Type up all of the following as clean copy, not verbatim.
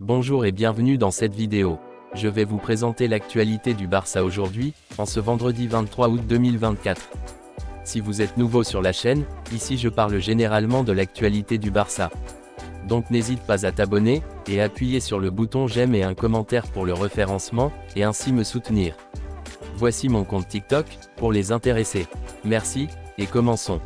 Bonjour et bienvenue dans cette vidéo. Je vais vous présenter l'actualité du Barça aujourd'hui, en ce vendredi 23 août 2024. Si vous êtes nouveau sur la chaîne, ici je parle généralement de l'actualité du Barça. Donc n'hésite pas à t'abonner, et appuyer sur le bouton j'aime et un commentaire pour le référencement, et ainsi me soutenir. Voici mon compte TikTok, pour les intéressés. Merci, et commençons.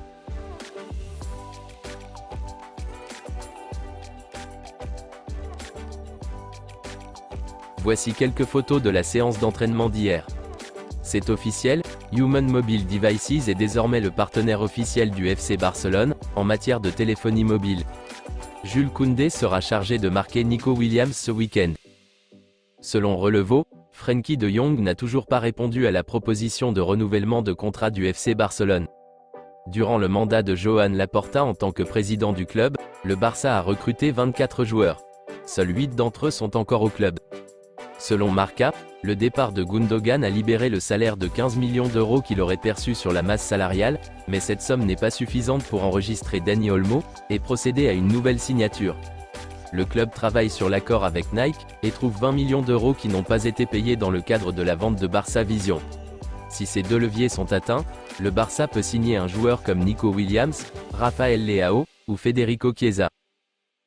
Voici quelques photos de la séance d'entraînement d'hier. C'est officiel, Human Mobile Devices est désormais le partenaire officiel du FC Barcelone, en matière de téléphonie mobile. Jules Koundé sera chargé de marquer Nico Williams ce week-end. Selon Relevo, Frenkie de Jong n'a toujours pas répondu à la proposition de renouvellement de contrat du FC Barcelone. Durant le mandat de Joan Laporta en tant que président du club, le Barça a recruté 24 joueurs. Seuls 8 d'entre eux sont encore au club. Selon Marca, le départ de Gundogan a libéré le salaire de 15 millions d'euros qu'il aurait perçu sur la masse salariale, mais cette somme n'est pas suffisante pour enregistrer Dani Olmo, et procéder à une nouvelle signature. Le club travaille sur l'accord avec Nike, et trouve 20 millions d'euros qui n'ont pas été payés dans le cadre de la vente de Barça Vision. Si ces deux leviers sont atteints, le Barça peut signer un joueur comme Nico Williams, Rafael Leao, ou Federico Chiesa.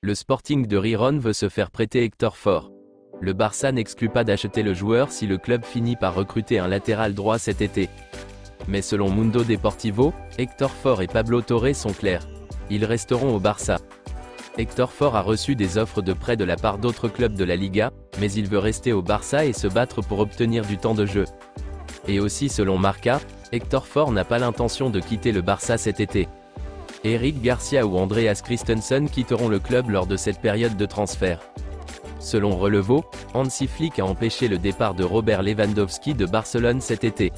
Le Sporting de Gijón veut se faire prêter Héctor Ford. Le Barça n'exclut pas d'acheter le joueur si le club finit par recruter un latéral droit cet été. Mais selon Mundo Deportivo, Héctor Ford et Pablo Torre sont clairs. Ils resteront au Barça. Héctor Ford a reçu des offres de prêt de la part d'autres clubs de la Liga, mais il veut rester au Barça et se battre pour obtenir du temps de jeu. Et aussi selon Marca, Héctor Ford n'a pas l'intention de quitter le Barça cet été. Eric Garcia ou Andreas Christensen quitteront le club lors de cette période de transfert. Selon Relevo, Hansi Flick a empêché le départ de Robert Lewandowski de Barcelone cet été.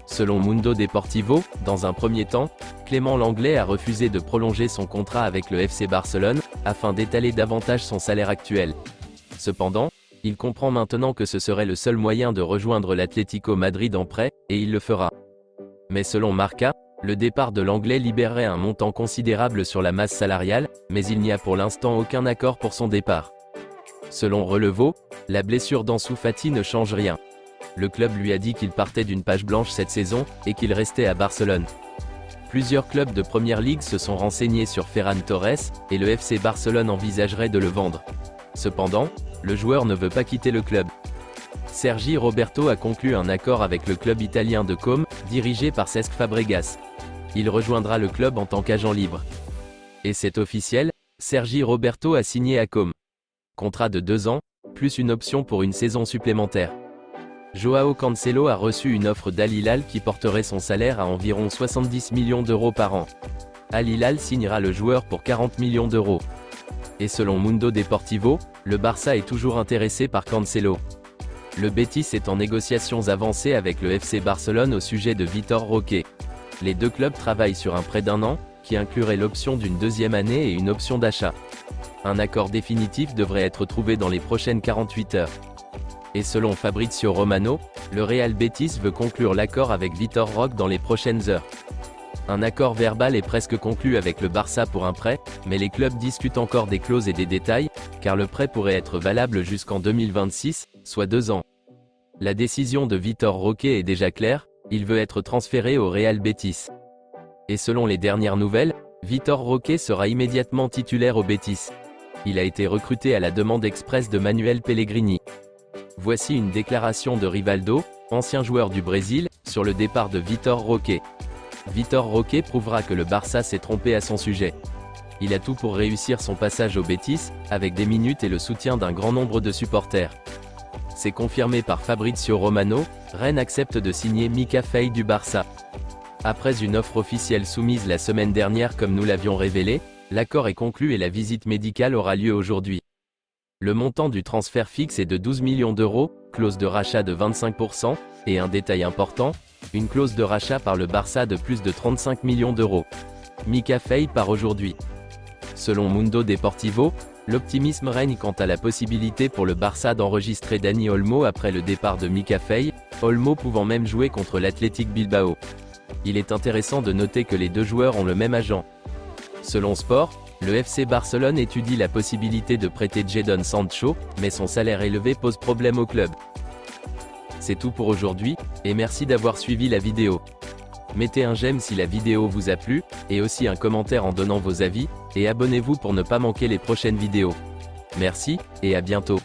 Selon Mundo Deportivo, dans un premier temps, Clément Lenglet a refusé de prolonger son contrat avec le FC Barcelone, afin d'étaler davantage son salaire actuel. Cependant, il comprend maintenant que ce serait le seul moyen de rejoindre l'Atlético Madrid en prêt, et il le fera. Mais selon Marca, le départ de Lenglet libérerait un montant considérable sur la masse salariale, mais il n'y a pour l'instant aucun accord pour son départ. Selon Relevo, la blessure d'Ansu Fati ne change rien. Le club lui a dit qu'il partait d'une page blanche cette saison, et qu'il restait à Barcelone. Plusieurs clubs de Première Ligue se sont renseignés sur Ferran Torres, et le FC Barcelone envisagerait de le vendre. Cependant, le joueur ne veut pas quitter le club. Sergi Roberto a conclu un accord avec le club italien de Côme, dirigé par Cesc Fabregas. Il rejoindra le club en tant qu'agent libre. Et c'est officiel, Sergi Roberto a signé à Côme. Contrat de 2 ans, plus une option pour une saison supplémentaire. Joao Cancelo a reçu une offre d'Al Hilal qui porterait son salaire à environ 70 millions d'euros par an. Al Hilal signera le joueur pour 40 millions d'euros. Et selon Mundo Deportivo, le Barça est toujours intéressé par Cancelo. Le Betis est en négociations avancées avec le FC Barcelone au sujet de Vitor Roque. Les deux clubs travaillent sur un prêt d'1 an, qui inclurait l'option d'une deuxième année et une option d'achat. Un accord définitif devrait être trouvé dans les prochaines 48 heures. Et selon Fabrizio Romano, le Real Betis veut conclure l'accord avec Vitor Roque dans les prochaines heures. Un accord verbal est presque conclu avec le Barça pour un prêt, mais les clubs discutent encore des clauses et des détails, car le prêt pourrait être valable jusqu'en 2026, soit 2 ans. La décision de Vitor Roque est déjà claire, il veut être transféré au Real Betis. Et selon les dernières nouvelles, Vitor Roque sera immédiatement titulaire au Betis. Il a été recruté à la demande express de Manuel Pellegrini. Voici une déclaration de Rivaldo, ancien joueur du Brésil, sur le départ de Vitor Roque. Vitor Roque prouvera que le Barça s'est trompé à son sujet. Il a tout pour réussir son passage au Betis, avec des minutes et le soutien d'un grand nombre de supporters. C'est confirmé par Fabrizio Romano, Rennes accepte de signer Mika Faye du Barça. Après une offre officielle soumise la semaine dernière comme nous l'avions révélé, l'accord est conclu et la visite médicale aura lieu aujourd'hui. Le montant du transfert fixe est de 12 millions d'euros, clause de rachat de 25%, et un détail important, une clause de rachat par le Barça de plus de 35 millions d'euros. Mika Faye part aujourd'hui. Selon Mundo Deportivo, l'optimisme règne quant à la possibilité pour le Barça d'enregistrer Dani Olmo après le départ de Mika Faye, Olmo pouvant même jouer contre l'Athletic Bilbao. Il est intéressant de noter que les deux joueurs ont le même agent. Selon Sport, Le FC Barcelone étudie la possibilité de prêter Jadon Sancho, mais son salaire élevé pose problème au club. C'est tout pour aujourd'hui, et merci d'avoir suivi la vidéo. Mettez un j'aime si la vidéo vous a plu, et aussi un commentaire en donnant vos avis, et abonnez-vous pour ne pas manquer les prochaines vidéos. Merci, et à bientôt.